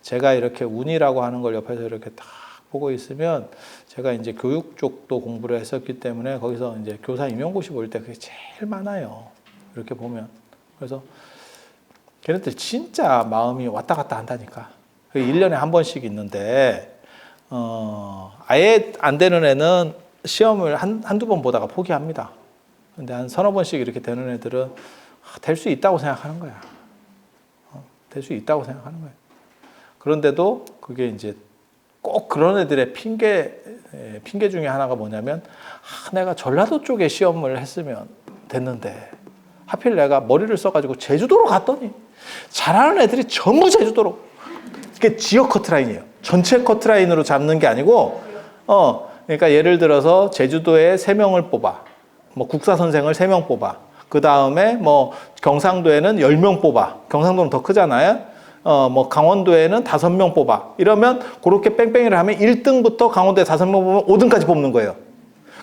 제가 이렇게 운이라고 하는 걸 옆에서 이렇게 딱 보고 있으면 제가 이제 교육 쪽도 공부를 했었기 때문에 거기서 이제 교사 임용고시 볼 때 그게 제일 많아요. 이렇게 보면. 그래서 걔네들 진짜 마음이 왔다 갔다 한다니까. 1년에 한 번씩 있는데, 아예 안 되는 애는 시험을 한두 번 보다가 포기합니다. 근데 한 서너 번씩 이렇게 되는 애들은 될 수 있다고 생각하는 거야. 될 수 있다고 생각하는 거야. 그런데도 그게 이제 꼭 그런 애들의 핑계 중에 하나가 뭐냐면, 내가 전라도 쪽에 시험을 했으면 됐는데, 하필 내가 머리를 써가지고 제주도로 갔더니, 잘하는 애들이 전부 제주도로. 이게 지역 커트라인이에요. 전체 커트라인으로 잡는 게 아니고, 그러니까 예를 들어서 제주도에 3명을 뽑아. 뭐 국사 선생을 3명 뽑아. 그 다음에 뭐 경상도에는 10명 뽑아. 경상도는 더 크잖아요. 뭐 강원도에는 5명 뽑아. 이러면 그렇게 뺑뺑이를 하면 1등부터 강원도에 5명 뽑으면 5등까지 뽑는 거예요.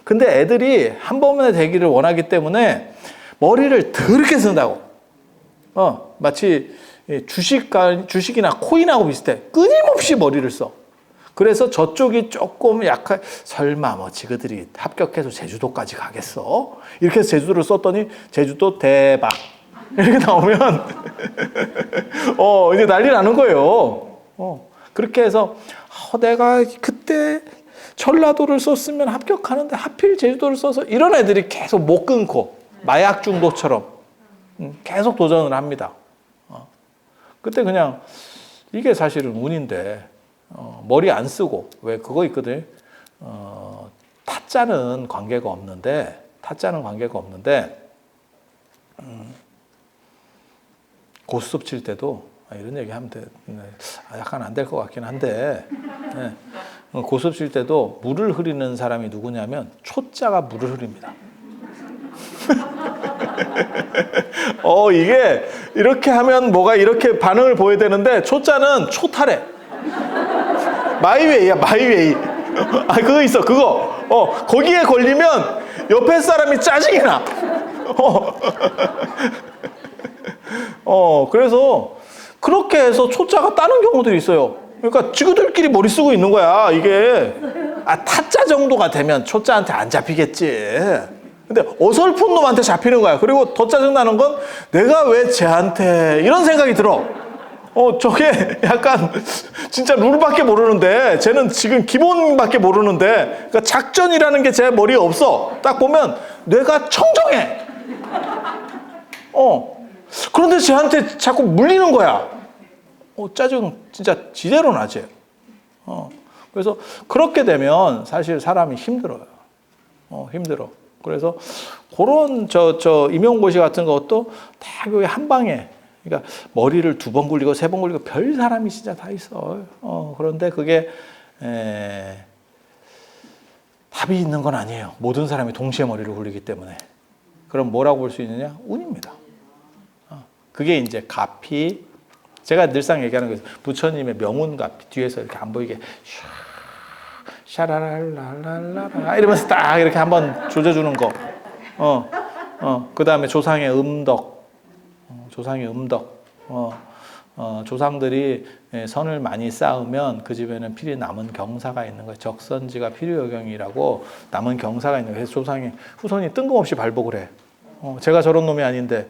근데 애들이 한 번에 되기를 원하기 때문에 머리를 더럽게 쓴다고. 마치 주식이나 코인하고 비슷해. 끊임없이 머리를 써. 그래서 저쪽이 조금 약간 설마 뭐 지그들이 합격해서 제주도까지 가겠어? 이렇게 해서 제주도를 썼더니 제주도 대박. 이렇게 나오면 이제 난리 나는 거예요. 그렇게 해서 내가 그때 전라도를 썼으면 합격하는데 하필 제주도를 써서 이런 애들이 계속 못 끊고 마약 중독처럼 계속 도전을 합니다. 그때 그냥 이게 사실은 운인데 머리 안 쓰고 왜 그거 있거든. 타짜는 관계가 없는데 고스톱 칠 때도 이런 얘기 하면 약간 안 될 것 같긴 한데 고스톱 칠 때도 물을 흐리는 사람이 누구냐면 초짜가 물을 흐립니다. 이게 이렇게 하면 뭐가 이렇게 반응을 보여야 되는데 초짜는 초탈해. 마이웨이야, 마이웨이. 그거 있어, 그거. 거기에 걸리면 옆에 사람이 짜증이 나. 그래서 그렇게 해서 초짜가 따는 경우들이 있어요. 그러니까 지구들끼리 머리 쓰고 있는 거야, 이게. 타짜 정도가 되면 초짜한테 안 잡히겠지. 근데 어설픈 놈한테 잡히는 거야. 그리고 더 짜증나는 건 내가 왜 쟤한테 이런 생각이 들어. 저게 약간 진짜 룰밖에 모르는데 쟤는 지금 기본밖에 모르는데 그러니까 작전이라는 게 제 머리에 없어. 딱 보면 뇌가 청정해. 그런데 쟤한테 자꾸 물리는 거야. 짜증 진짜 지대로 나지. 그래서 그렇게 되면 사실 사람이 힘들어요. 힘들어. 그래서 그런 임용고시 같은 것도 다 여기 한 방에. 그러니까 머리를 2번 굴리고 3번 굴리고 별 사람이 진짜 다 있어. 그런데 그게 답이 있는 건 아니에요. 모든 사람이 동시에 머리를 굴리기 때문에. 그럼 뭐라고 볼 수 있느냐? 운입니다. 그게 이제 가피. 제가 늘상 얘기하는 거 부처님의 명운가피 뒤에서 이렇게 안 보이게 샤라랄랄랄라 이러면서 딱 이렇게 한번 조져주는 거. 그 다음에 조상의 음덕. 조상들이 선을 많이 쌓으면 그 집에는 필히 남은 경사가 있는 거예요. 적선지가 필요여경이라고 남은 경사가 있는 거예요. 그래서 조상의 후손이 뜬금없이 발복을 해. 제가 저런 놈이 아닌데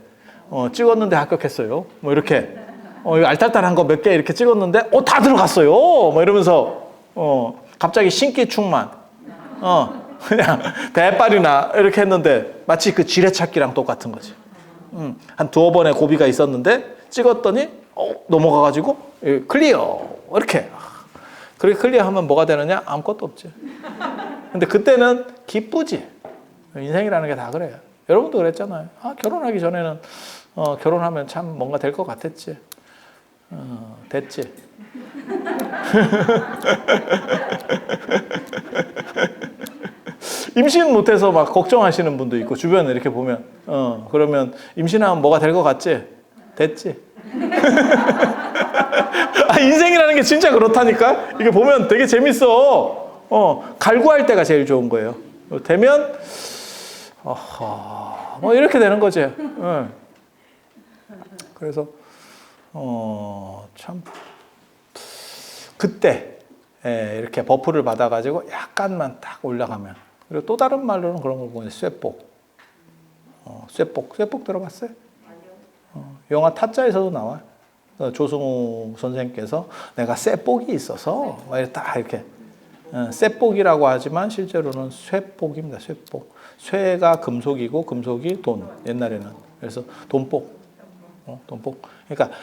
찍었는데 합격했어요. 뭐 이렇게 알딸딸한 거 몇 개 이렇게 찍었는데 다 들어갔어요. 뭐 이러면서 갑자기 신기 충만. 그냥 대빨이나 이렇게 했는데 마치 그 지뢰찾기랑 똑같은 거지. 한 2번의 고비가 있었는데 찍었더니 넘어가가지고 클리어 이렇게. 그렇게 클리어하면 뭐가 되느냐? 아무것도 없지. 근데 그때는 기쁘지. 인생이라는 게 다 그래요. 여러분도 그랬잖아요. 결혼하기 전에는 결혼하면 참 뭔가 될 것 같았지. 됐지. 임신 못해서 막 걱정하시는 분도 있고 주변에 이렇게 보면 그러면 임신하면 뭐가 될 것 같지? 됐지. 인생이라는 게 진짜 그렇다니까. 이게 보면 되게 재밌어. 갈구할 때가 제일 좋은 거예요. 되면 뭐 이렇게 되는 거지. 그래서 참 그때 이렇게 버프를 받아가지고 약간만 딱 올라가면. 그리고 또 다른 말로는 그런 걸 보면 쇠복. 쇠복 들어봤어요? 영화 타짜에서도 나와. 조승우 선생님께서 내가 쇠복이 있어서 딱 이렇게 쇠복이라고 하지만 실제로는 쇠복입니다. 쇠복. 쇠가 금속이고 금속이 돈. 옛날에는 그래서 돈복. 돈복. 그러니까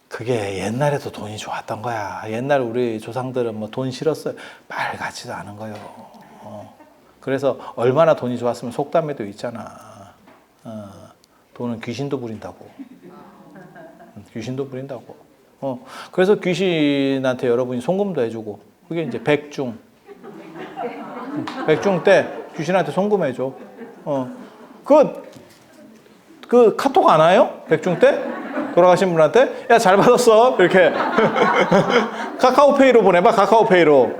그게 옛날에도 돈이 좋았던 거야. 옛날 우리 조상들은 뭐 돈 싫었어요. 말 같지도 않은 거요. 그래서 얼마나 돈이 좋았으면 속담에도 있잖아. 돈은 귀신도 부린다고. 귀신도 부린다고. 그래서 귀신한테 여러분이 송금도 해주고. 그게 이제 백중. 백중 때 귀신한테 송금해줘. 그 카톡 안 와요? 백중 때? 돌아가신 분한테? 야, 잘 받았어. 이렇게. 카카오페이로 보내봐, 카카오페이로.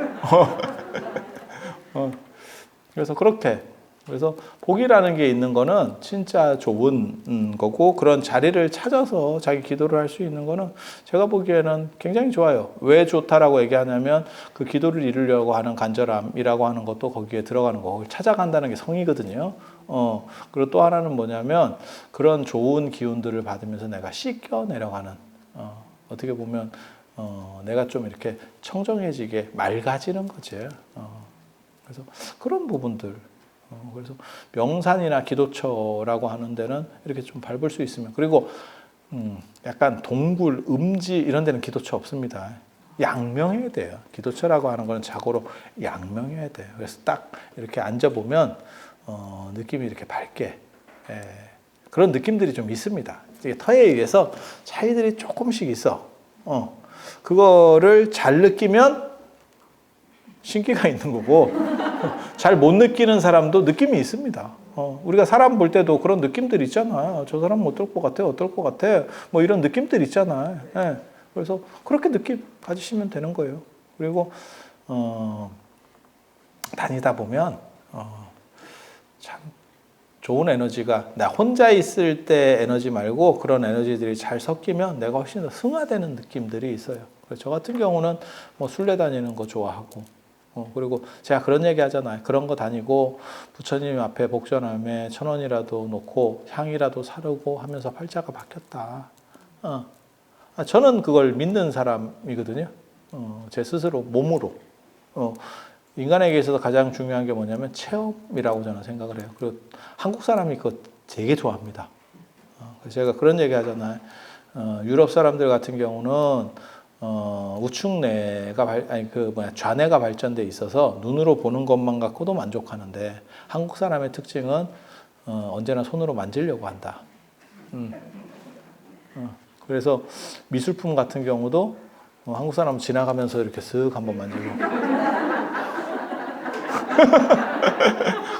그래서 그렇게. 그래서 복이라는 게 있는 거는 진짜 좋은 거고, 그런 자리를 찾아서 자기 기도를 할 수 있는 거는 제가 보기에는 굉장히 좋아요. 왜 좋다라고 얘기하냐면 그 기도를 이루려고 하는 간절함이라고 하는 것도 거기에 들어가는 거고, 찾아간다는 게 성이거든요. 그리고 또 하나는 뭐냐면 그런 좋은 기운들을 받으면서 내가 씻겨 내려가는, 어떻게 보면 내가 좀 이렇게 청정해지게 맑아지는 거지. 그래서 그런 부분들. 그래서 명산이나 기도처라고 하는 데는 이렇게 좀 밟을 수 있으면, 그리고 약간 동굴, 음지 이런 데는 기도처 없습니다. 양명해야 돼요. 기도처라고 하는 거는 자고로 양명해야 돼요. 그래서 딱 이렇게 앉아보면 느낌이 이렇게 밝게, 그런 느낌들이 좀 있습니다. 터에 의해서 차이들이 조금씩 있어. 그거를 잘 느끼면 신기가 있는 거고, 잘 못 느끼는 사람도 느낌이 있습니다. 우리가 사람 볼 때도 그런 느낌들 있잖아. 저 사람은 어떨 것 같아, 어떨 것 같아. 뭐 이런 느낌들 있잖아. 그래서 그렇게 느낌 가지시면 되는 거예요. 그리고 다니다 보면 참 좋은 에너지가, 나 혼자 있을 때 에너지 말고 그런 에너지들이 잘 섞이면 내가 훨씬 더 승화되는 느낌들이 있어요. 그래서 저 같은 경우는 뭐 순례 다니는 거 좋아하고, 그리고 제가 그런 얘기 하잖아요. 그런 거 다니고 부처님 앞에 복전함에 1,000원이라도 놓고 향이라도 사르고 하면서 팔자가 바뀌었다. 저는 그걸 믿는 사람이거든요. 제 스스로 몸으로. 인간에게 있어서 가장 중요한 게 뭐냐면 체험이라고 저는 생각을 해요. 그리고 한국 사람이 그거 되게 좋아합니다. 그래서 제가 그런 얘기 하잖아요. 유럽 사람들 같은 경우는 우측뇌가 좌뇌가 발전돼 있어서 눈으로 보는 것만 갖고도 만족하는데, 한국 사람의 특징은 언제나 손으로 만지려고 한다. 그래서 미술품 같은 경우도 한국 사람은 지나가면서 이렇게 쓱 한번 만지고.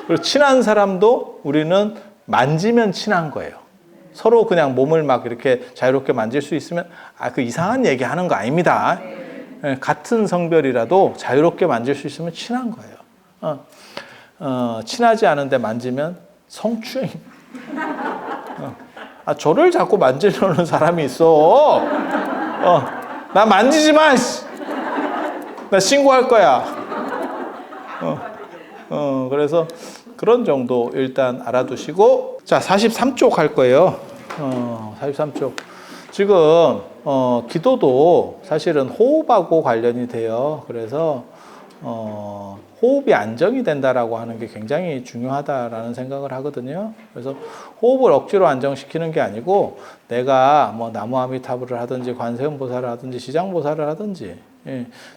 그리고 친한 사람도 우리는 만지면 친한 거예요. 서로 그냥 몸을 막 이렇게 자유롭게 만질 수 있으면 그 이상한 얘기 하는 거 아닙니다. 같은 성별이라도 자유롭게 만질 수 있으면 친한 거예요. 친하지 않은데 만지면 성추행. 저를 자꾸 만지려는 사람이 있어. 나 만지지 마. 나 신고할 거야. 그래서 그런 정도 일단 알아두시고, 자, 43쪽 할 거예요. 43쪽. 지금 기도도 사실은 호흡하고 관련이 돼요. 그래서 호흡이 안정이 된다라고 하는 게 굉장히 중요하다라는 생각을 하거든요. 그래서 호흡을 억지로 안정시키는 게 아니고, 내가 뭐 나무아미타불을 하든지 관세음보살을 하든지 시장보살을 하든지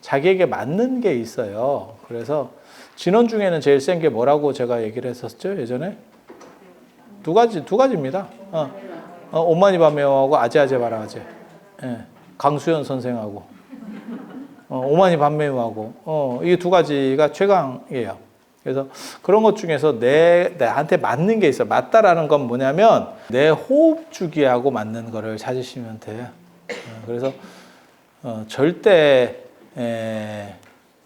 자기에게 맞는 게 있어요. 그래서 진원 중에는 제일 센 게 뭐라고 제가 얘기를 했었죠, 예전에? 두 가지입니다. 오마니밤메오하고 아제아제 바라아제. 강수연 선생하고 오마니밤메오하고 이 두 가지가 최강이에요. 그래서 그런 것 중에서 나한테 맞는 게 있어요. 맞다라는 건 뭐냐면 내 호흡 주기하고 맞는 거를 찾으시면 돼요. 그래서 절대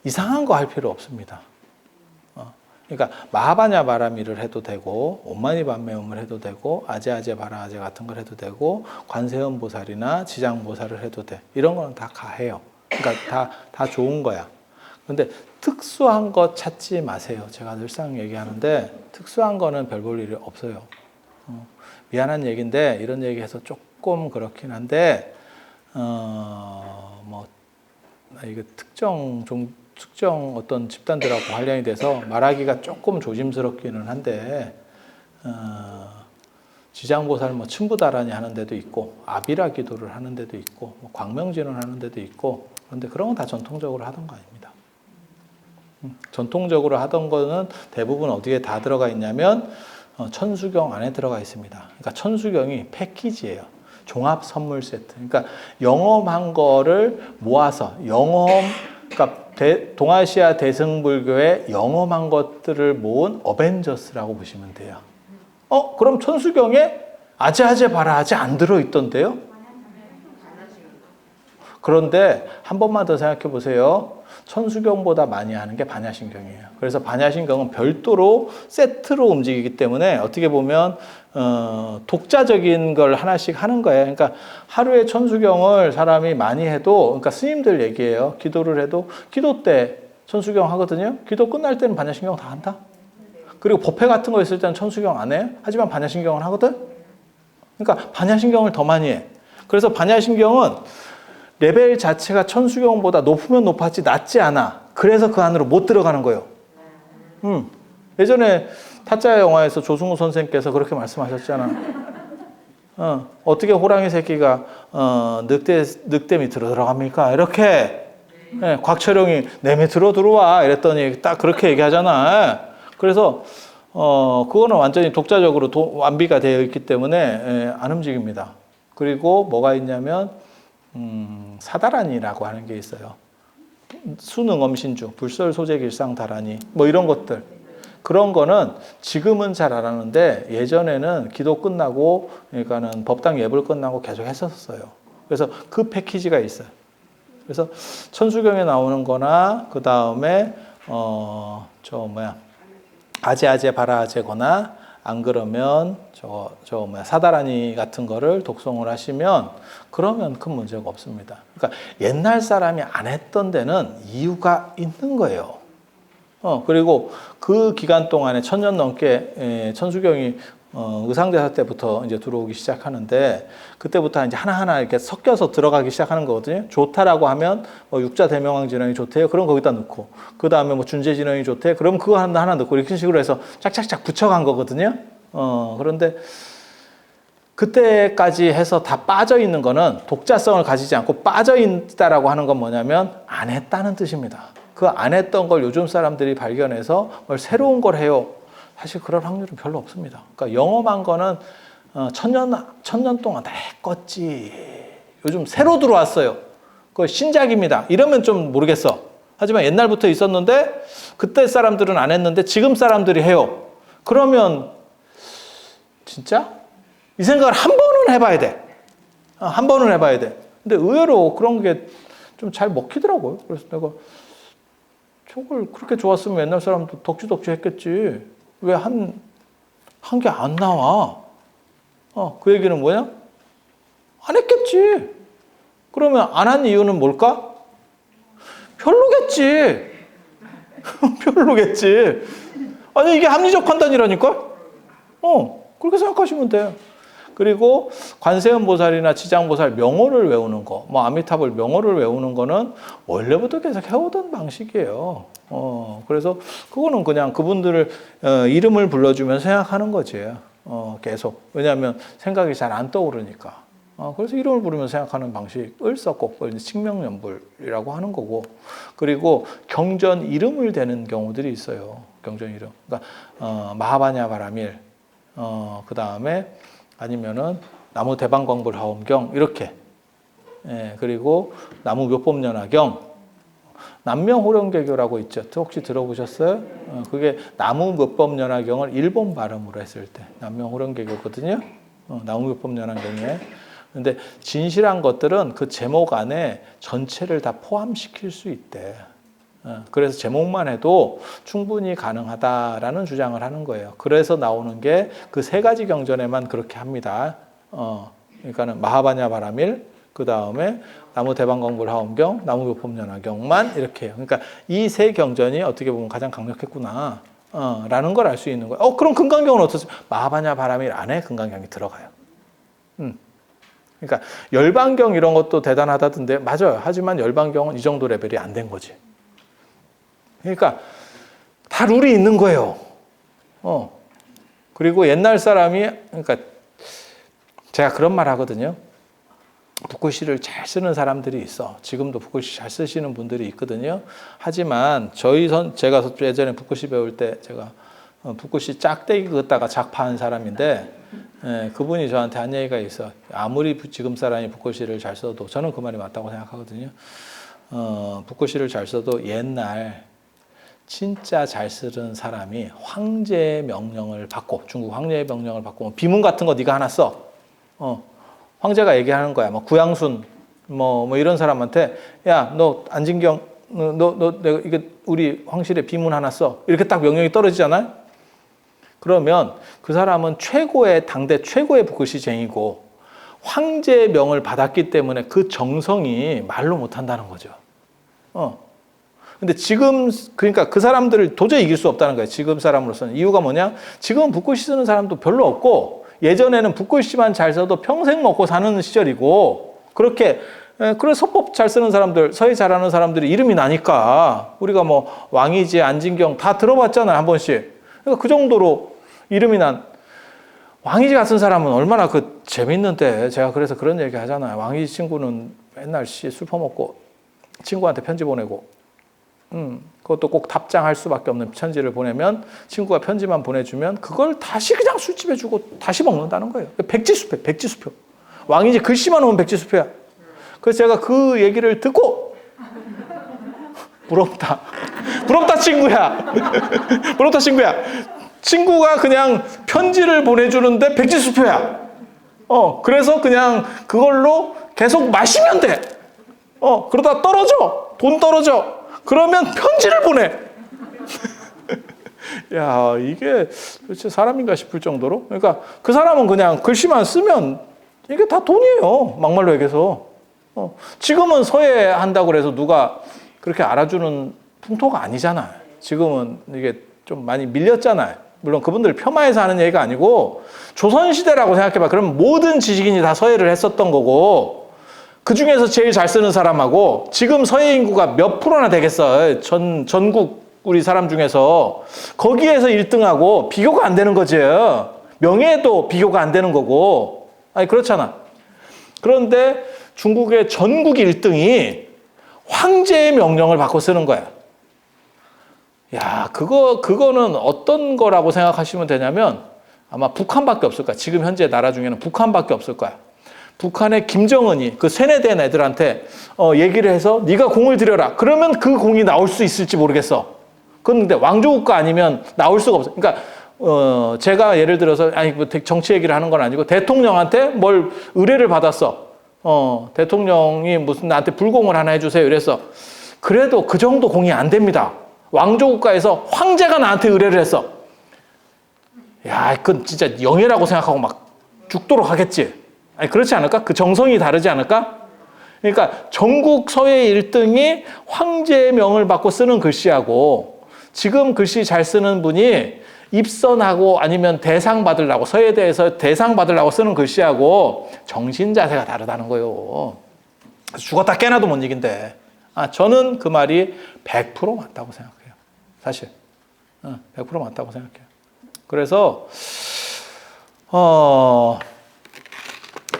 이상한 거 할 필요 없습니다. 그러니까 마하바냐 바라미를 해도 되고, 옴마니밤메옴을 해도 되고, 아제아제 바라아제 같은 걸 해도 되고, 관세음보살이나 지장보살을 해도 돼. 이런 거는 다 가해요. 그러니까 다 좋은 거야. 근데 특수한 거 찾지 마세요. 제가 늘상 얘기하는데 특수한 거는 별 볼 일이 없어요. 미안한 얘기인데 이런 얘기해서 조금 그렇긴 한데 뭐 이거 특정 어떤 집단들하고 관련이 돼서 말하기가 조금 조심스럽기는 한데 지장보살 뭐 춘부다란이 하는 데도 있고 아비라 기도를 하는 데도 있고 뭐 광명진을 하는 데도 있고 그런데 그런 건 다 전통적으로 하던 거 아닙니다. 전통적으로 하던 거는 대부분 어디에 다 들어가 있냐면 천수경 안에 들어가 있습니다. 그러니까 천수경이 패키지예요. 종합 선물 세트. 그러니까 영험한 거를 모아서 그러니까 동아시아 대승불교의 영험한 것들을 모은 어벤져스라고 보시면 돼요. 그럼 천수경에 아제아제 바라아제 안 들어있던데요? 그런데 한 번만 더 생각해 보세요. 천수경보다 많이 하는 게 반야심경이에요. 그래서 반야심경은 별도로 세트로 움직이기 때문에 어떻게 보면 독자적인 걸 하나씩 하는 거예요. 그러니까 하루에 천수경을 사람이 많이 해도, 그러니까 스님들 얘기예요. 기도를 해도 기도 때 천수경 하거든요. 기도 끝날 때는 반야심경 다 한다. 그리고 법회 같은 거 있을 때는 천수경 안 해요. 하지만 반야심경을 하거든. 그러니까 반야심경을 더 많이 해. 그래서 반야심경은 레벨 자체가 천수경보다 높으면 높았지 낮지 않아. 그래서 그 안으로 못 들어가는 거예요. 예전에 타짜 영화에서 조승우 선생님께서 그렇게 말씀하셨잖아. 어떻게 호랑이 새끼가 늑대 밑으로 들어갑니까? 이렇게 곽철용이 내 밑으로 들어와 이랬더니 딱 그렇게 얘기하잖아. 그래서 그거는 완전히 독자적으로 완비가 되어 있기 때문에 안 움직입니다. 그리고 뭐가 있냐면 사다란이라고 하는 게 있어요. 수능엄신주, 불설소재길상다란이 뭐 이런 것들. 그런 거는 지금은 잘 안 하는데 예전에는 기도 끝나고 그러니까는 법당 예불 끝나고 계속 했었어요. 그래서 그 패키지가 있어요. 그래서 천수경에 나오는 거나 그 다음에 아제아제 바라아제거나 안 그러면 사다라니 같은 거를 독송을 하시면 그러면 큰 문제가 없습니다. 그러니까 옛날 사람이 안 했던 데는 이유가 있는 거예요. 그리고 그 기간 동안에 1000년 넘게 천수경이 의상대사 때부터 이제 들어오기 시작하는데 그때부터 이제 하나하나 이렇게 섞여서 들어가기 시작하는 거거든요. 좋다라고 하면 육자 대명왕 진원이 좋대요. 그럼 거기다 넣고 그 다음에 뭐 준재 진원이 좋대. 그럼 그거 하나 넣고 이렇게 식으로 해서 짝짝짝 붙여간 거거든요. 그런데 그때까지 해서 다 빠져 있는 거는 독자성을 가지지 않고 빠져 있다라고 하는 건 뭐냐면 안 했다는 뜻입니다. 그 안 했던 걸 요즘 사람들이 발견해서 뭘 새로운 걸 해요. 사실 그럴 확률은 별로 없습니다. 그러니까 영험한 거는 천년 동안 다 했겠지. 요즘 새로 들어왔어요. 그거 신작입니다. 이러면 좀 모르겠어. 하지만 옛날부터 있었는데 그때 사람들은 안 했는데 지금 사람들이 해요. 그러면 진짜? 이 생각을 한 번은 해봐야 돼. 한 번은 해봐야 돼. 근데 의외로 그런 게 좀 잘 먹히더라고요. 그래서 내가 저걸 그렇게 좋았으면 옛날 사람도 덕지덕지 했겠지. 왜 한 게 안 나와? 그 얘기는 뭐냐? 안 했겠지. 그러면 안 한 이유는 뭘까? 별로겠지. 별로겠지. 아니, 이게 합리적 판단이라니까? 그렇게 생각하시면 돼요. 그리고 관세음 보살이나 지장보살 명호를 외우는 거, 뭐 아미타불 명호를 외우는 거는 원래부터 계속 해오던 방식이에요. 그래서 그거는 그냥 그분들을 이름을 불러주면 생각하는 거지. 계속. 왜냐하면 생각이 잘 안 떠오르니까. 그래서 이름을 부르면 생각하는 방식을 썼고, 그걸 칙명연불이라고 하는 거고, 그리고 경전 이름을 대는 경우들이 있어요. 경전 이름. 그러니까 마하바냐 바라밀, 그 다음에 아니면은 나무 대방광불 하엄경 이렇게. 그리고 나무 묘법연화경, 남명호령개교라고 있죠. 혹시 들어보셨어요? 그게 나무 묘법연화경을 일본 발음으로 했을 때 남명호령개교거든요. 나무 묘법연화경에. 근데 진실한 것들은 그 제목 안에 전체를 다 포함시킬 수 있대. 그래서 제목만 해도 충분히 가능하다라는 주장을 하는 거예요. 그래서 나오는 게 그 세 가지 경전에만 그렇게 합니다. 그러니까는 마하바냐 바라밀, 그 다음에 나무 대방광불 하원경, 나무 교법연화경만 이렇게 해요. 그러니까 이 세 경전이 어떻게 보면 가장 강력했구나. 라는 걸 알 수 있는 거예요. 그럼 금강경은 어떠세요? 마하바냐 바라밀 안에 금강경이 들어가요. 그러니까 열반경 이런 것도 대단하다던데 맞아요. 하지만 열반경은 이 정도 레벨이 안 된 거지. 그러니까 다 룰이 있는 거예요. 그리고 옛날 사람이 그러니까 제가 그런 말 하거든요. 붓글씨를 잘 쓰는 사람들이 있어. 지금도 붓글씨 잘 쓰시는 분들이 있거든요. 하지만 제가 예전에 붓글씨 배울 때 제가 붓글씨 짝대기 긋다가 작파한 사람인데 그분이 저한테 한 얘기가 있어. 아무리 지금 사람이 붓글씨를 잘 써도 저는 그 말이 맞다고 생각하거든요. 붓글씨를 잘 써도 옛날 진짜 잘 쓰는 사람이 황제의 명령을 받고 중국 황제의 명령을 받고 뭐 비문 같은 거 네가 하나 써. 황제가 얘기하는 거야. 뭐 구양순 뭐 이런 사람한테 야, 너 안진경 내가 이게 우리 황실에 비문 하나 써. 이렇게 딱 명령이 떨어지잖아요. 그러면 그 사람은 당대 최고의 붓글씨쟁이고 황제의 명을 받았기 때문에 그 정성이 말로 못 한다는 거죠. 근데 지금 그러니까 그 사람들을 도저히 이길 수 없다는 거예요. 지금 사람으로서는. 이유가 뭐냐? 지금은 붓글씨 쓰는 사람도 별로 없고 예전에는 붓글씨만 잘 써도 평생 먹고 사는 시절이고 그렇게 그래 서법 잘 쓰는 사람들, 서예 잘하는 사람들이 이름이 나니까 우리가 뭐 왕이지 안진경 다 들어봤잖아요. 한 번씩. 그러니까 그 정도로 이름이 난 왕이지 같은 사람은 얼마나 그 재밌는데 제가 그래서 그런 얘기 하잖아요. 왕이지 친구는 맨날 술 퍼먹고 친구한테 편지 보내고 그것도 꼭 답장할 수밖에 없는 편지를 보내면 친구가 편지만 보내주면 그걸 다시 그냥 술집에 주고 다시 먹는다는 거예요. 백지수표. 왕이지 글씨만 오면 백지수표야. 그래서 제가 그 얘기를 듣고 부럽다 친구야. 부럽다 친구야. 친구가 그냥 편지를 보내주는데 백지수표야. 그래서 그냥 그걸로 계속 마시면 돼. 그러다 돈 떨어져. 그러면 편지를 보내. 야, 이게 도대체 사람인가 싶을 정도로. 그러니까 그 사람은 그냥 글씨만 쓰면 이게 다 돈이에요. 막말로 얘기해서. 지금은 서예한다고 그래서 누가 그렇게 알아주는 풍토가 아니잖아요. 지금은 이게 좀 많이 밀렸잖아요. 물론 그분들 폄하해서 하는 얘기가 아니고 조선시대라고 생각해봐. 그럼 모든 지식인이 다 서예를 했었던 거고 그 중에서 제일 잘 쓰는 사람하고 지금 서예 인구가 몇 프로나 되겠어. 전국 우리 사람 중에서 거기에서 1등하고 비교가 안 되는 거지. 명예도 비교가 안 되는 거고. 아니 그렇잖아. 그런데 중국의 전국 1등이 황제의 명령을 받고 쓰는 거야. 야, 그거는 어떤 거라고 생각하시면 되냐면 아마 북한밖에 없을 거야. 지금 현재 나라 중에는 북한밖에 없을 거야. 북한의 김정은이 그 세뇌된 애들한테 얘기를 해서 네가 공을 들여라. 그러면 그 공이 나올 수 있을지 모르겠어. 그런데 왕조국가 아니면 나올 수가 없어. 그러니까 제가 예를 들어서 아니 뭐 정치 얘기를 하는 건 아니고 대통령한테 뭘 의뢰를 받았어. 대통령이 무슨 나한테 불공을 하나 해주세요. 이랬어. 그래도 그 정도 공이 안 됩니다. 왕조국가에서 황제가 나한테 의뢰를 했어. 야, 그건 진짜 영예라고 생각하고 막 죽도록 하겠지. 아니 그렇지 않을까? 그 정성이 다르지 않을까? 그러니까 전국 서예 1등이 황제의 명을 받고 쓰는 글씨하고 지금 글씨 잘 쓰는 분이 입선하고 아니면 대상 받으려고 서예대에서 대상 받으려고 쓰는 글씨하고 정신 자세가 다르다는 거예요. 죽었다 깨나도 못 이긴대. 저는 그 말이 100% 맞다고 생각해요. 사실 100% 맞다고 생각해요. 그래서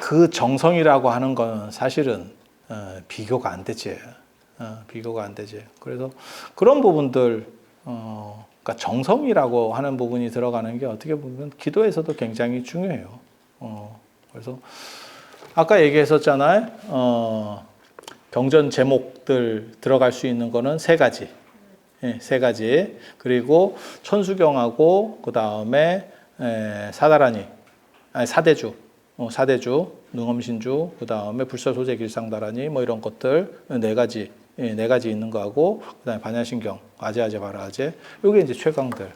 그 정성이라고 하는 건 사실은 비교가 안 되지. 비교가 안 되지. 그래서 그런 부분들, 그러니까 정성이라고 하는 부분이 들어가는 게 어떻게 보면 기도에서도 굉장히 중요해요. 그래서 아까 얘기했었잖아요. 경전 제목들 들어갈 수 있는 거는 세 가지. 세 가지. 그리고 천수경하고 그 다음에 사다라니, 사대주. 사대주, 능엄신주, 그 다음에 불설소재 길상다라니 뭐 이런 것들 네 가지 있는 거하고 그 다음에 반야신경, 아제아제 바라아제 요게 이제 최강들.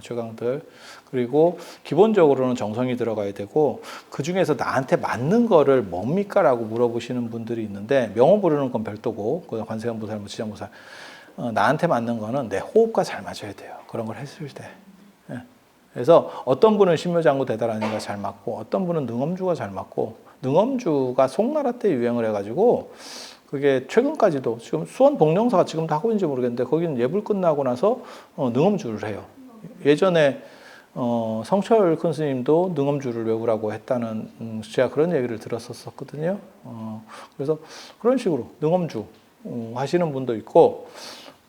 최강들. 그리고 기본적으로는 정성이 들어가야 되고 그 중에서 나한테 맞는 거를 뭡니까? 라고 물어보시는 분들이 있는데 명호 부르는 건 별도고 관세음보살, 지장보살 나한테 맞는 거는 내 호흡과 잘 맞아야 돼요. 그런 걸 했을 때. 예. 그래서 어떤 분은 신묘장구 대다라니가 잘 맞고 어떤 분은 능엄주가 잘 맞고 능엄주가 송나라 때 유행을 해가지고 그게 최근까지도 지금 수원 복령사가 지금도 하고 있는지 모르겠는데 거기는 예불 끝나고 나서 능엄주를 해요. 예전에 성철 큰 스님도 능엄주를 외우라고 했다는 제가 그런 얘기를 들었었거든요. 그래서 그런 식으로 능엄주 하시는 분도 있고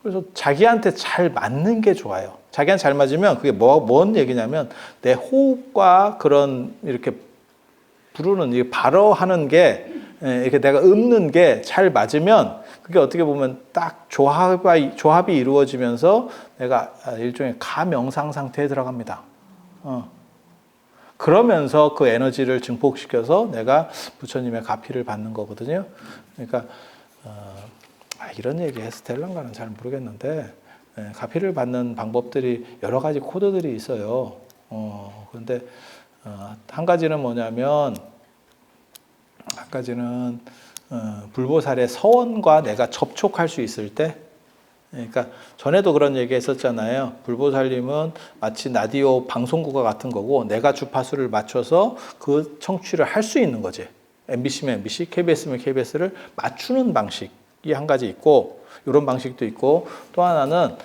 그래서 자기한테 잘 맞는 게 좋아요. 자기한테 잘 맞으면 그게 뭔 얘기냐면 내 호흡과 그런 이렇게 부르는 발어하는 게 이렇게 내가 읊는 게 잘 맞으면 그게 어떻게 보면 딱 조합이 이루어지면서 내가 일종의 가명상 상태에 들어갑니다. 그러면서 그 에너지를 증폭시켜서 내가 부처님의 가피를 받는 거거든요. 그러니까 이런 얘기 해서 될란가는 잘 모르겠는데 가피를 받는 방법들이 여러 가지 코드들이 있어요. 그런데 한 가지는 뭐냐면 불보살의 서원과 내가 접촉할 수 있을 때 그러니까 전에도 그런 얘기 했었잖아요. 불보살님은 마치 라디오 방송국과 같은 거고 내가 주파수를 맞춰서 그 청취를 할 수 있는 거지. MBC면 MBC, KBS면 KBS를 맞추는 방식이 한 가지 있고 이런 방식도 있고 또 하나는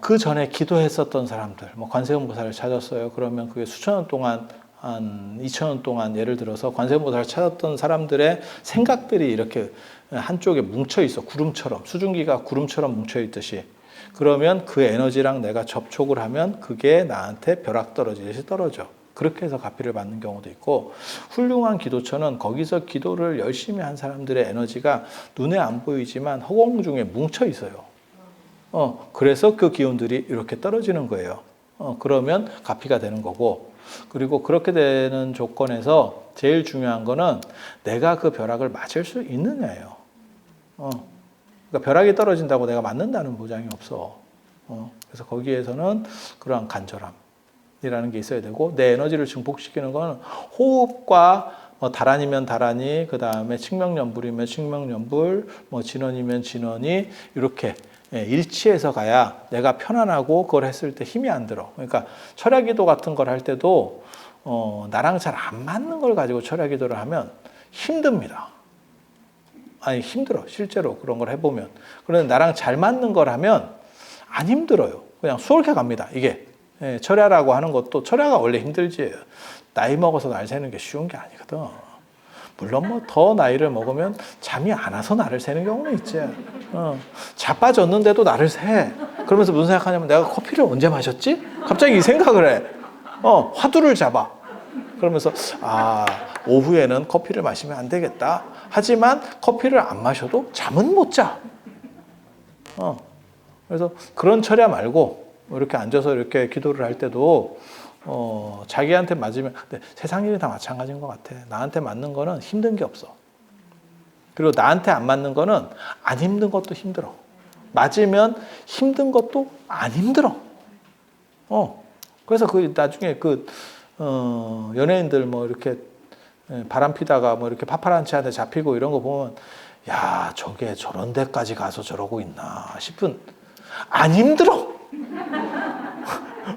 그 전에 기도했었던 사람들 뭐 관세음보살을 찾았어요. 그러면 그게 수천 년 동안 한 2,000년 동안 예를 들어서 관세음보살을 찾았던 사람들의 생각들이 이렇게 한쪽에 뭉쳐 있어. 구름처럼. 수증기가 구름처럼 뭉쳐 있듯이. 그러면 그 에너지랑 내가 접촉을 하면 그게 나한테 벼락 떨어지듯이 떨어져. 그렇게 해서 가피를 받는 경우도 있고 훌륭한 기도처는 거기서 기도를 열심히 한 사람들의 에너지가 눈에 안 보이지만 허공 중에 뭉쳐 있어요. 그래서 그 기운들이 이렇게 떨어지는 거예요. 그러면 가피가 되는 거고 그리고 그렇게 되는 조건에서 제일 중요한 거는 내가 그 벼락을 맞을 수 있느냐예요. 그러니까 벼락이 떨어진다고 내가 맞는다는 보장이 없어. 그래서 거기에서는 그러한 간절함이라는 게 있어야 되고 내 에너지를 증폭시키는 건 호흡과 다란이면 다란이, 그 다음에 칙명연불이면 칙명연불, 진원이면 진원이 이렇게 일치해서 가야 내가 편안하고 그걸 했을 때 힘이 안 들어. 그러니까 철야기도 같은 걸 할 때도 나랑 잘 안 맞는 걸 가지고 철야기도를 하면 힘듭니다. 아니 힘들어 실제로 그런 걸 해보면. 그런데 나랑 잘 맞는 걸 하면 안 힘들어요. 그냥 수월하게 갑니다. 이게 철야라고 하는 것도 철야가 원래 힘들지. 나이 먹어서 날 새는 게 쉬운 게 아니거든. 물론 뭐 더 나이를 먹으면 잠이 안 와서 나를 새는 경우는 있지. 자빠졌는데도 나를 새. 그러면서 무슨 생각하냐면 내가 커피를 언제 마셨지? 갑자기 이 생각을 해. 화두를 잡아. 그러면서 오후에는 커피를 마시면 안 되겠다. 하지만 커피를 안 마셔도 잠은 못 자. 그래서 그런 철야 말고 이렇게 앉아서 이렇게 기도를 할 때도 자기한테 맞으면 근데 세상 일이 다 마찬가지인 것 같아. 나한테 맞는 거는 힘든 게 없어. 그리고 나한테 안 맞는 거는 안 힘든 것도 힘들어. 맞으면 힘든 것도 안 힘들어. 그래서 그 나중에 연예인들 뭐 이렇게 바람 피다가 뭐 이렇게 파파란치한테 잡히고 이런 거 보면 야 저게 저런 데까지 가서 저러고 있나 싶은 안 힘들어.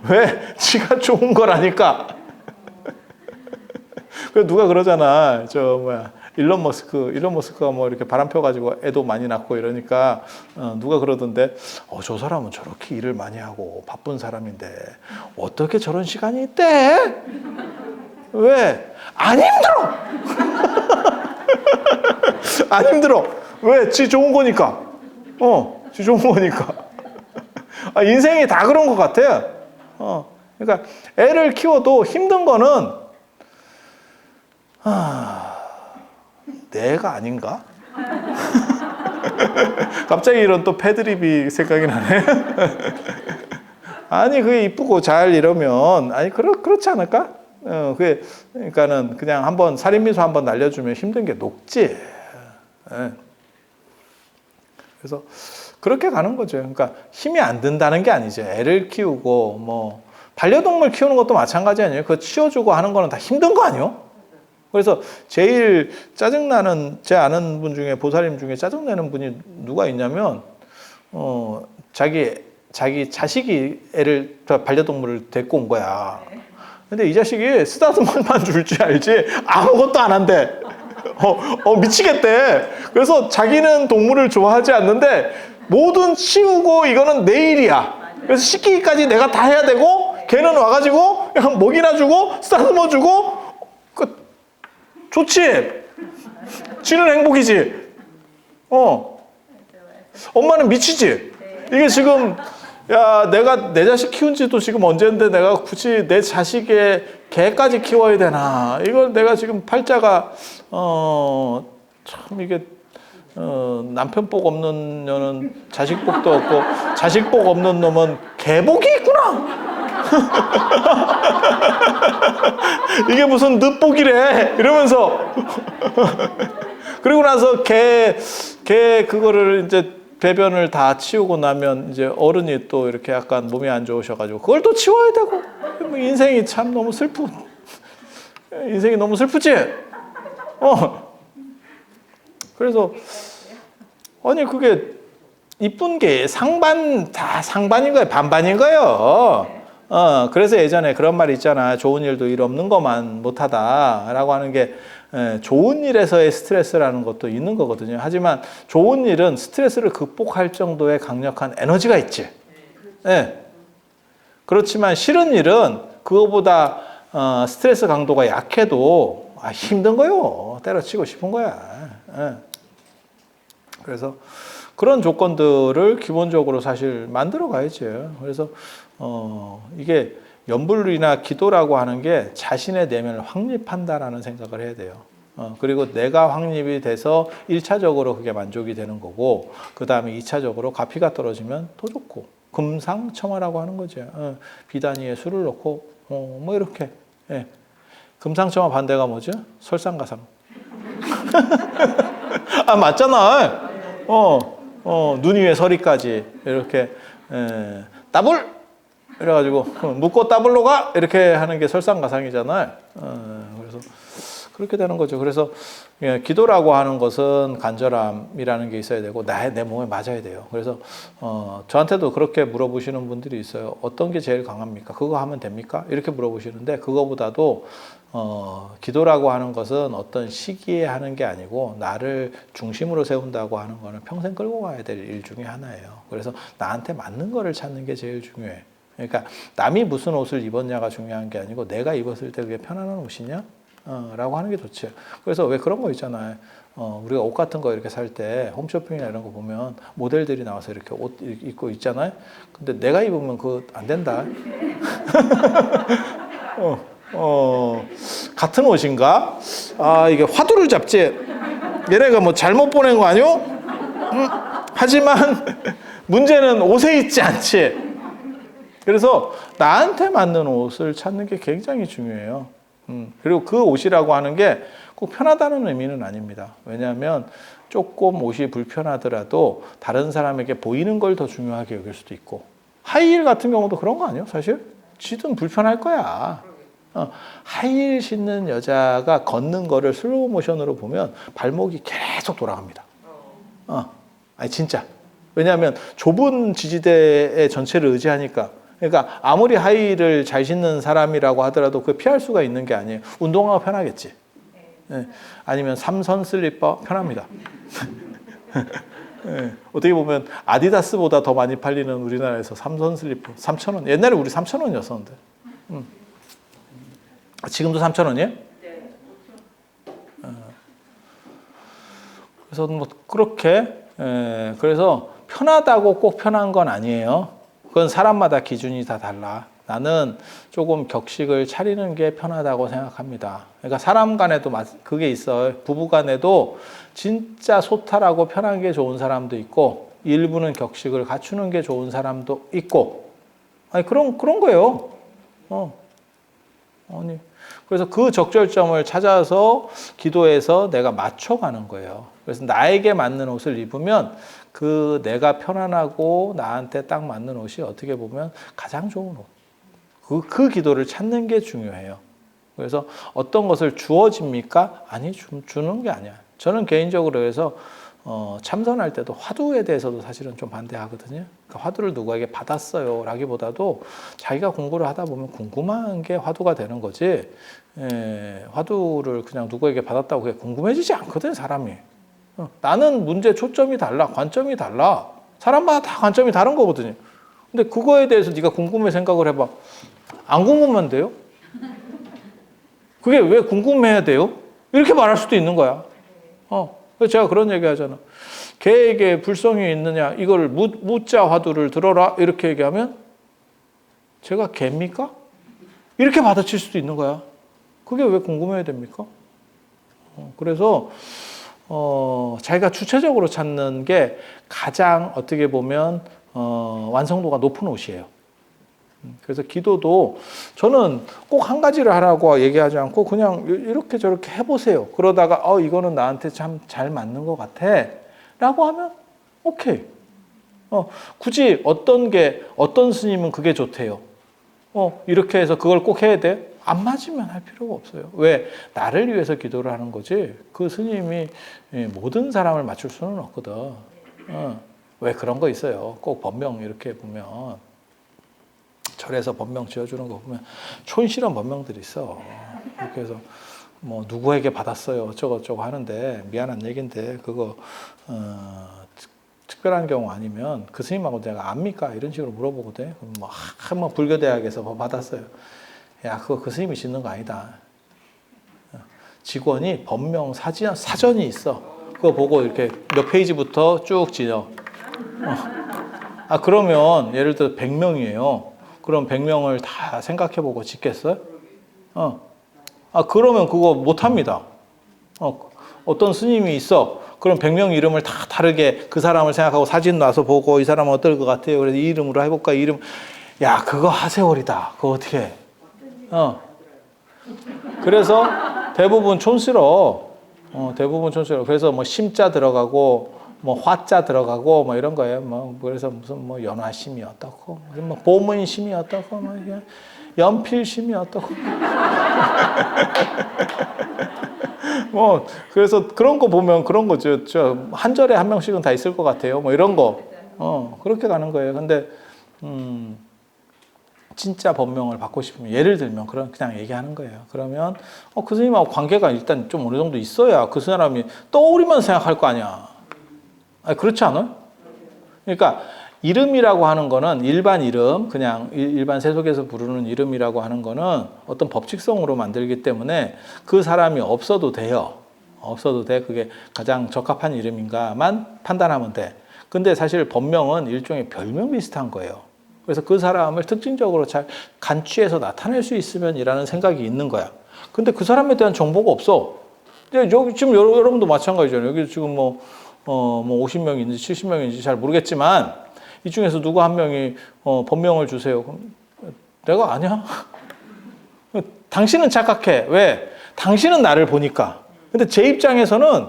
왜? 지가 좋은 거라니까. 그 누가 그러잖아. 일론 머스크가 뭐 이렇게 바람 펴가지고 애도 많이 낳고 이러니까 누가 그러던데 저 사람은 저렇게 일을 많이 하고 바쁜 사람인데 어떻게 저런 시간이 있대? 왜? 안 힘들어. 안 힘들어. 왜? 지 좋은 거니까. 지 좋은 거니까. 인생이 다 그런 것 같아. 그러니까 애를 키워도 힘든 거는 내가 아닌가? 갑자기 이런 또 패드립이 생각이 나네. 아니 그게 이쁘고 잘 이러면 그렇지 않을까? 그러니까는 그냥 한번 살인미소 한번 날려주면 힘든 게 녹지. 그래서 그렇게 가는 거죠. 그러니까 힘이 안 든다는 게 아니죠. 애를 키우고 뭐 반려동물 키우는 것도 마찬가지 아니에요. 그거 치워주고 하는 거는 다 힘든 거 아니에요? 그래서 제일 짜증나는 제 아는 분 중에 보살님 중에 짜증내는 분이 누가 있냐면 자기 자식이 애를 반려동물을 데리고 온 거야. 근데 이 자식이 쓰다듬어만 줄 줄 알지 아무것도 안 한대. 미치겠대. 그래서 자기는 동물을 좋아하지 않는데 뭐든 치우고 이거는 내 일이야. 그래서 씻기기까지 내가 다 해야 되고 걔는 와가지고 그냥 먹이나 주고 쓰다듬어 주고 좋지. 지는 행복이지. 엄마는 미치지. 이게 지금 야 내가 내 자식 키운 지도 지금 언제인데 내가 굳이 내 자식의 개까지 키워야 되나. 이걸 내가 지금 팔자가 참 이게 남편 복 없는 년은 자식 복도 없고 자식 복 없는 놈은 개복이 있구나. 이게 무슨 늦복이래 이러면서 그리고 나서 개 그거를 이제 배변을 다 치우고 나면 이제 어른이 또 이렇게 약간 몸이 안 좋으셔가지고 그걸 또 치워야 되고 인생이 참 너무 인생이 너무 슬프지. 그래서 아니 그게 이쁜 게 다 상반인 거예요, 반반인 거예요. 그래서 예전에 그런 말이 있잖아. 좋은 일도 일 없는 것만 못하다라고 하는 게 좋은 일에서의 스트레스라는 것도 있는 거거든요. 하지만 좋은 일은 스트레스를 극복할 정도의 강력한 에너지가 있지. 그렇지만 싫은 일은 그거보다 스트레스 강도가 약해도 힘든 거요. 때려치고 싶은 거야. 그래서 그런 조건들을 기본적으로 사실 만들어 가야죠. 그래서 이게 염불이나 기도라고 하는 게 자신의 내면을 확립한다라는 생각을 해야 돼요. 그리고 내가 확립이 돼서 1차적으로 그게 만족이 되는 거고 그 다음에 2차적으로 가피가 떨어지면 더 좋고 금상첨화라고 하는 거죠. 비단위에 술을 넣고 뭐 이렇게. 금상첨화 반대가 뭐죠? 설상가상. 맞잖아. 눈 위에 서리까지 이렇게 따블 이래가지고 묻고 따블로 가 이렇게 하는 게 설상가상이잖아요. 그래서 그렇게 되는 거죠. 그래서 기도라고 하는 것은 간절함이라는 게 있어야 되고 내 몸에 맞아야 돼요. 그래서 저한테도 그렇게 물어보시는 분들이 있어요. 어떤 게 제일 강합니까? 그거 하면 됩니까? 이렇게 물어보시는데 그거보다도 기도라고 하는 것은 어떤 시기에 하는 게 아니고 나를 중심으로 세운다고 하는 거는 평생 끌고 가야 될 일 중에 하나예요. 그래서 나한테 맞는 거를 찾는 게 제일 중요해. 그러니까 남이 무슨 옷을 입었냐가 중요한 게 아니고 내가 입었을 때 그게 편안한 옷이냐? 라고 하는 게 좋죠. 그래서 왜 그런 거 있잖아요. 우리가 옷 같은 거 이렇게 살 때 홈쇼핑이나 이런 거 보면 모델들이 나와서 이렇게 옷 입고 있잖아요. 근데 내가 입으면 그거 안 된다. 같은 옷인가? 이게 화두를 잡지. 얘네가 뭐 잘못 보낸 거 아니요? 하지만 문제는 옷에 있지 않지. 그래서 나한테 맞는 옷을 찾는 게 굉장히 중요해요. 그리고 그 옷이라고 하는 게 꼭 편하다는 의미는 아닙니다. 왜냐하면 조금 옷이 불편하더라도 다른 사람에게 보이는 걸 더 중요하게 여길 수도 있고 하이힐 같은 경우도 그런 거 아니에요? 사실 지든 불편할 거야. 하이힐 신는 여자가 걷는 거를 슬로우 모션으로 보면 발목이 계속 돌아갑니다. 아니 진짜. 왜냐하면 좁은 지지대의 전체를 의지하니까. 그러니까 아무리 하이힐을 잘 신는 사람이라고 하더라도 그 피할 수가 있는 게 아니에요. 운동화가 편하겠지. 아니면 삼선 슬리퍼 편합니다. 어떻게 보면 아디다스보다 더 많이 팔리는 우리나라에서 삼선 슬리퍼 3,000원. 옛날에 우리 3,000원이었었는데. 지금도 3,000원이에요? 네. 그래서 뭐 그렇게 그래서 편하다고 꼭 편한 건 아니에요. 그건 사람마다 기준이 다 달라. 나는 조금 격식을 차리는 게 편하다고 생각합니다. 그러니까 사람 간에도 그게 있어요. 부부 간에도 진짜 소탈하고 편한 게 좋은 사람도 있고 일부는 격식을 갖추는 게 좋은 사람도 있고 아니 그런 거예요. 아니, 그래서 그 적절점을 찾아서 기도해서 내가 맞춰가는 거예요. 그래서 나에게 맞는 옷을 입으면 그 내가 편안하고 나한테 딱 맞는 옷이 어떻게 보면 가장 좋은 옷. 그 기도를 찾는 게 중요해요. 그래서 어떤 것을 주어집니까? 아니, 주는 게 아니야. 저는 개인적으로 그래서 참선할 때도 화두에 대해서도 사실은 좀 반대하거든요. 그러니까 화두를 누구에게 받았어요 라기보다도 자기가 공부를 하다 보면 궁금한 게 화두가 되는 거지, 화두를 그냥 누구에게 받았다고 그게 궁금해지지 않거든, 사람이. 나는 문제 초점이 달라, 관점이 달라. 사람마다 다 관점이 다른 거거든요. 근데 그거에 대해서 네가 궁금해 생각을 해봐. 안 궁금한 돼요? 그게 왜 궁금해야 돼요? 이렇게 말할 수도 있는 거야. 그래서 제가 그런 얘기 하잖아. 개에게 불성이 있느냐, 이걸 무자 화두를 들어라, 이렇게 얘기하면 제가 개입니까? 이렇게 받아칠 수도 있는 거야. 그게 왜 궁금해야 됩니까? 그래서 자기가 주체적으로 찾는 게 가장 어떻게 보면 완성도가 높은 옷이에요. 그래서 기도도 저는 꼭 한 가지를 하라고 얘기하지 않고 그냥 이렇게 저렇게 해보세요. 그러다가 이거는 나한테 참 잘 맞는 것 같아 라고 하면 오케이. 굳이 어떤 스님은 그게 좋대요. 이렇게 해서 그걸 꼭 해야 돼? 안 맞으면 할 필요가 없어요. 왜? 나를 위해서 기도를 하는 거지 그 스님이 모든 사람을 맞출 수는 없거든. 왜 그런 거 있어요. 꼭 법명 이렇게 보면 절에서 법명 지어주는 거 보면 촌스러운 법명들이 있어. 이렇게 해서 뭐 누구에게 받았어요 어쩌고저쩌고 하는데 미안한 얘기인데 그거 특별한 경우 아니면 그 스님하고 내가 압니까? 이런 식으로 물어보거든. 그럼 뭐 한번 불교대학에서 뭐 받았어요. 야, 그거 그 스님이 짓는 거 아니다. 직원이 법명 사전이 있어. 그거 보고 이렇게 몇 페이지부터 쭉 지어. 그러면 예를 들어 100명이에요. 그럼 100명을 다 생각해보고 짓겠어요? 그러면 그거 못합니다. 어떤 스님이 있어. 그럼 100명 이름을 다 다르게 그 사람을 생각하고 사진 놔서 보고 이 사람은 어떨 것 같아요. 그래서 이 이름으로 해볼까? 이 이름. 야, 그거 하세월이다. 그거 어떻게 해? 그래서 대부분 촌스러워. 대부분 촌스러워. 그래서 뭐 심자 들어가고 뭐 화자 들어가고 뭐 이런 거예요. 뭐 그래서 무슨 뭐 연화심이 어떻고, 뭐 보문심이 어떻고, 뭐 연필심이 어떻고. 뭐 그래서 그런 거 보면 그런 거죠. 한 절에 한 명씩은 다 있을 것 같아요. 뭐 이런 거. 그렇게 가는 거예요. 근데 진짜 법명을 받고 싶으면 예를 들면 그냥 얘기하는 거예요. 그러면 그 스님하고 관계가 일단 좀 어느 정도 있어야 그 사람이 떠오르면 생각할 거 아니야. 그렇지 않아요? 그러니까 이름이라고 하는 거는 일반 이름, 그냥 일반 세속에서 부르는 이름이라고 하는 거는 어떤 법칙성으로 만들기 때문에 그 사람이 없어도 돼요. 없어도 돼. 그게 가장 적합한 이름인가만 판단하면 돼. 근데 사실 법명은 일종의 별명 비슷한 거예요. 그래서 그 사람을 특징적으로 잘 간취해서 나타낼 수 있으면이라는 생각이 있는 거야. 근데 그 사람에 대한 정보가 없어. 여기 지금 여러분도 마찬가지잖아요. 여기 지금 뭐 50명인지 70명인지 잘 모르겠지만 이 중에서 누구 한 명이 법명을 주세요. 그럼 내가 아니야. 당신은 착각해. 왜? 당신은 나를 보니까. 근데 제 입장에서는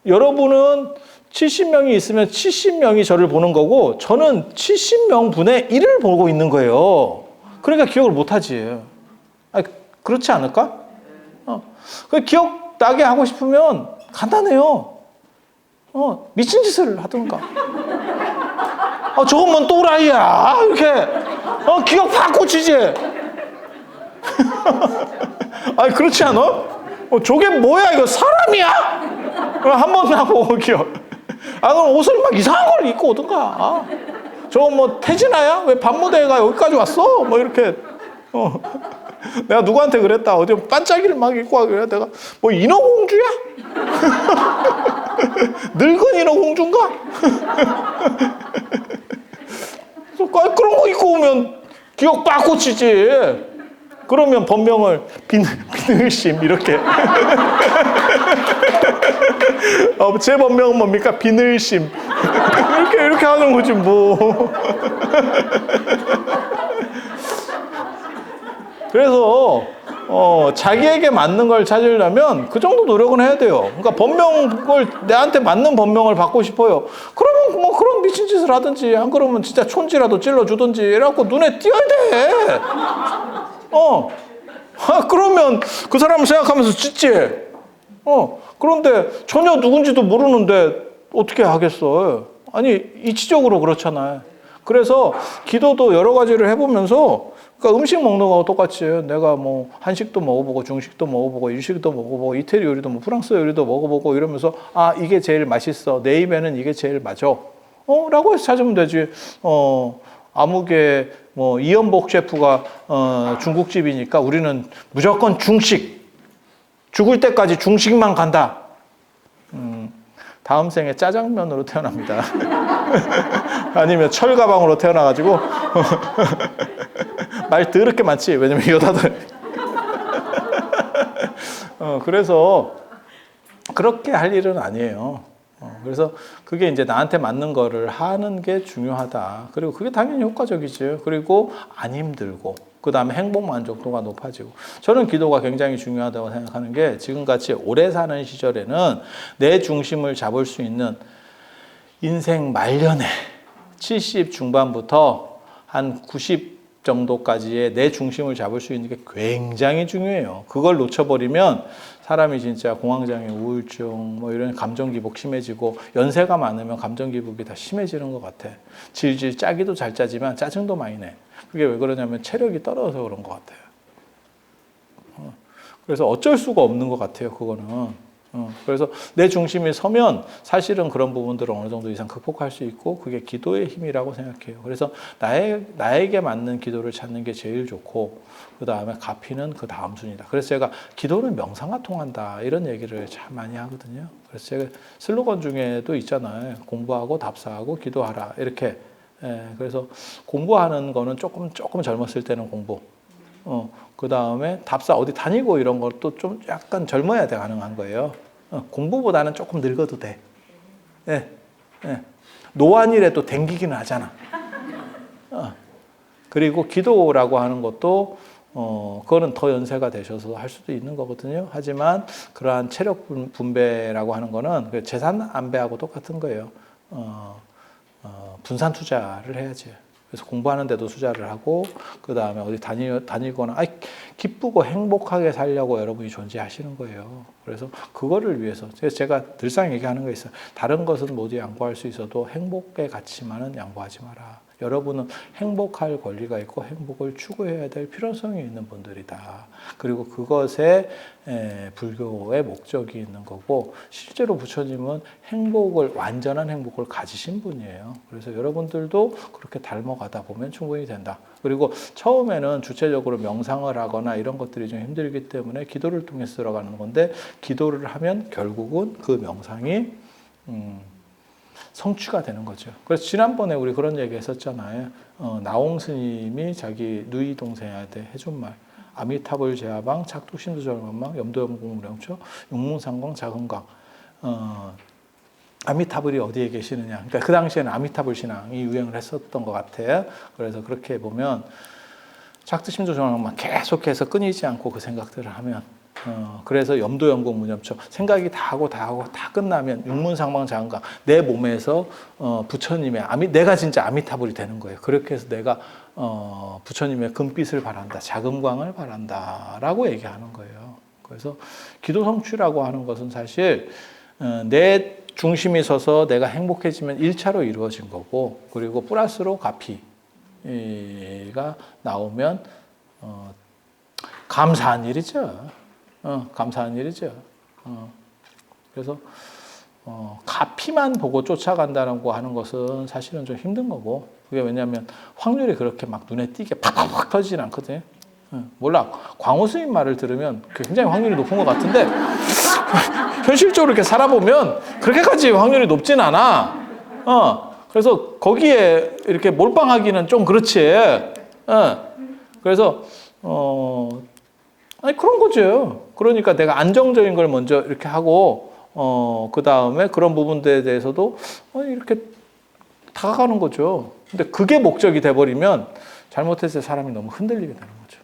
여러분은 70명이 있으면 70명이 저를 보는 거고 저는 70명 분의 1을 보고 있는 거예요. 그러니까 기억을 못하지. 그렇지 않을까? 기억 나게 하고 싶으면 간단해요. 미친 짓을 하든가. 저건 뭔 또라이야. 이렇게. 기억 팍 꽂히지. 그렇지 않아? 저게 뭐야? 이거 사람이야? 한 번 나고 기억. 그럼 옷을 막 이상한 걸 입고 오든가. 저건 뭐 태진아야? 왜 밤무대가 여기까지 왔어? 뭐 이렇게. 내가 누구한테 그랬다. 어디 반짝이를 막 입고 와. 그래. 내가 뭐 인어공주야? 늙은 인어공주인가? 그런 거 입고 오면 기억 빡 꽂히지. 그러면 법명을 비늘심 이렇게. 제 법명은 뭡니까? 비늘심. 이렇게 하는 거지 뭐. 그래서 자기에게 맞는 걸 찾으려면 그 정도 노력은 해야 돼요. 그러니까 법명을, 내한테 맞는 법명을 받고 싶어요. 그러면 뭐 그런 미친 짓을 하든지, 안 그러면 진짜 촌지라도 찔러주든지, 이래갖고 눈에 띄어야 돼. 그러면 그 사람을 생각하면서 짓지. 그런데 전혀 누군지도 모르는데 어떻게 하겠어. 아니, 이치적으로 그렇잖아요. 그래서 기도도 여러 가지를 해보면서, 그러니까 음식 먹는 거하고 똑같이 내가 뭐 한식도 먹어보고 중식도 먹어보고 일식도 먹어보고 이태리 요리도 뭐 프랑스 요리도 먹어보고 이러면서 이게 제일 맛있어. 내 입에는 이게 제일 맞아. 라고 해서 찾으면 되지. 아무개 뭐 이연복 셰프가 중국집이니까 우리는 무조건 중식. 죽을 때까지 중식만 간다. 다음 생에 짜장면으로 태어납니다. 아니면 철가방으로 태어나가지고 말 더럽게 많지. 왜냐면 여자들. 그래서 그렇게 할 일은 아니에요. 그래서 그게 이제 나한테 맞는 거를 하는 게 중요하다. 그리고 그게 당연히 효과적이죠. 그리고 안 힘들고, 그 다음에 행복 만족도가 높아지고. 저는 기도가 굉장히 중요하다고 생각하는 게, 지금같이 오래 사는 시절에는 내 중심을 잡을 수 있는 인생 말년에 70 중반부터 한 90 정도까지의 내 중심을 잡을 수 있는 게 굉장히 중요해요. 그걸 놓쳐버리면 사람이 진짜 공황장애, 우울증, 뭐 이런 감정기복 심해지고, 연세가 많으면 감정기복이 다 심해지는 것 같아. 질질 짜기도 잘 짜지만 짜증도 많이 내. 그게 왜 그러냐면 체력이 떨어져서 그런 것 같아요. 그래서 어쩔 수가 없는 것 같아요, 그거는. 그래서 내 중심이 서면 사실은 그런 부분들을 어느 정도 이상 극복할 수 있고, 그게 기도의 힘이라고 생각해요. 그래서 나에게 맞는 기도를 찾는 게 제일 좋고, 그 다음에 가피는 그 다음 순위다. 그래서 제가 기도는 명상과 통한다, 이런 얘기를 참 많이 하거든요. 그래서 제가 슬로건 중에도 있잖아요. 공부하고 답사하고 기도하라, 이렇게. 그래서 공부하는 거는 조금 젊었을 때는 공부. 그 다음에 답사 어디 다니고 이런 것도 좀 약간 젊어야 돼 가능한 거예요. 공부보다는 조금 늙어도 돼. 노안이라도 댕기기는 하잖아. 그리고 기도라고 하는 것도 그거는 더 연세가 되셔서 할 수도 있는 거거든요. 하지만 그러한 체력 분배라고 하는 거는 그 재산 안배하고 똑같은 거예요. 분산 투자를 해야지. 그래서 공부하는데도 투자를 하고, 그 다음에 어디 다니거나, 기쁘고 행복하게 살려고 여러분이 존재하시는 거예요. 그래서 그거를 위해서 제가 늘상 얘기하는 거 있어요. 다른 것은 모두 양보할 수 있어도 행복의 가치만은 양보하지 마라. 여러분은 행복할 권리가 있고 행복을 추구해야 될 필요성이 있는 분들이다. 그리고 그것에 불교의 목적이 있는 거고, 실제로 부처님은 완전한 행복을 가지신 분이에요. 그래서 여러분들도 그렇게 닮아가다 보면 충분히 된다. 그리고 처음에는 주체적으로 명상을 하거나 이런 것들이 좀 힘들기 때문에 기도를 통해서 들어가는 건데, 기도를 하면 결국은 그 명상이 성취가 되는 거죠. 그래서 지난번에 우리 그런 얘기 했었잖아요. 나홍 스님이 자기 누이 동생한테 해준 말. 아미타불 제하방, 착두신두절망망, 염도염공무령초, 용문상광, 자금광. 아미타불이 어디에 계시느냐. 그러니까 그 당시에는 아미타불 신앙이 유행을 했었던 것 같아요. 그래서 그렇게 보면 착두신두절망만 계속해서 끊이지 않고 그 생각들을 하면, 그래서 염도염공 무념초, 생각이 다 하고 다 끝나면 육문상망 자금광, 내 몸에서 부처님의 내가 진짜 아미타불이 되는 거예요. 그렇게 해서 내가 부처님의 금빛을 바란다, 자금광을 바란다라고 얘기하는 거예요. 그래서 기도 성취라고 하는 것은 사실 내 중심이 서서 내가 행복해지면 1차로 이루어진 거고, 그리고 플러스로 가피가 나오면 감사한 일이죠. 감사한 일이죠. 그래서 가피만 보고 쫓아간다는 거 하는 것은 사실은 좀 힘든 거고, 그게 왜냐하면 확률이 그렇게 막 눈에 띄게 팍팍팍 터지진 않거든요. 몰라, 광호 스님 말을 들으면 굉장히 확률이 높은 것 같은데 현실적으로 이렇게 살아보면 그렇게까지 확률이 높진 않아. 그래서 거기에 이렇게 몰빵하기는 좀 그렇지. 그래서 그런 거죠. 그러니까 내가 안정적인 걸 먼저 이렇게 하고, 그 다음에 그런 부분들에 대해서도 이렇게 다가가는 거죠. 근데 그게 목적이 돼버리면 잘못했을 때 사람이 너무 흔들리게 되는 거죠.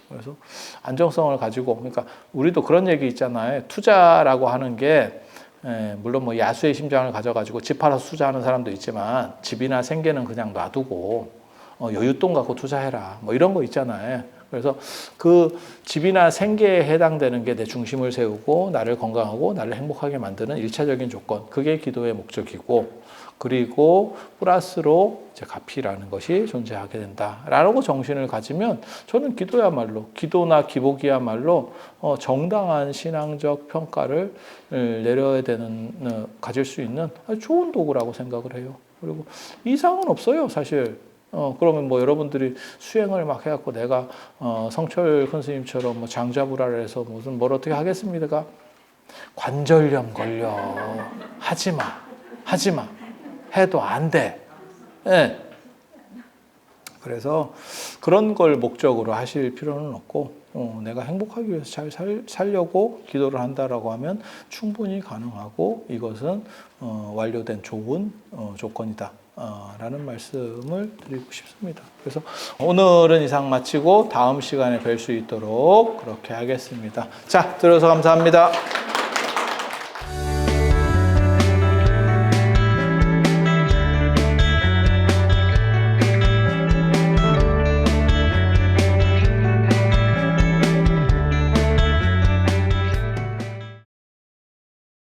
그래서 안정성을 가지고, 그러니까 우리도 그런 얘기 있잖아요. 투자라고 하는 게 물론 뭐 야수의 심장을 가져가지고 집 팔아서 투자하는 사람도 있지만 집이나 생계는 그냥 놔두고 여윳돈 갖고 투자해라. 뭐 이런 거 있잖아요. 그래서 그 집이나 생계에 해당되는 게 내 중심을 세우고 나를 건강하고 나를 행복하게 만드는 일차적인 조건. 그게 기도의 목적이고, 그리고 플러스로 이제 가피라는 것이 존재하게 된다라고 정신을 가지면 저는 기도야말로, 기도나 기복이야말로 정당한 신앙적 평가를 내려야 되는, 가질 수 있는 아주 좋은 도구라고 생각을 해요. 그리고 이상은 없어요, 사실. 그러면 뭐 여러분들이 수행을 막 해갖고 내가 성철 큰 스님처럼 뭐 장자부라를 해서 무슨 뭘 어떻게 하겠습니까? 관절염 걸려. 하지 마. 하지 마. 해도 안 돼. 네. 그래서 그런 걸 목적으로 하실 필요는 없고, 내가 행복하기 위해서 잘 살려고 기도를 한다라고 하면 충분히 가능하고, 이것은 완료된 좋은 조건이다 라는 말씀을 드리고 싶습니다. 그래서 오늘은 이상 마치고 다음 시간에 뵐 수 있도록 그렇게 하겠습니다. 자, 들어서 감사합니다.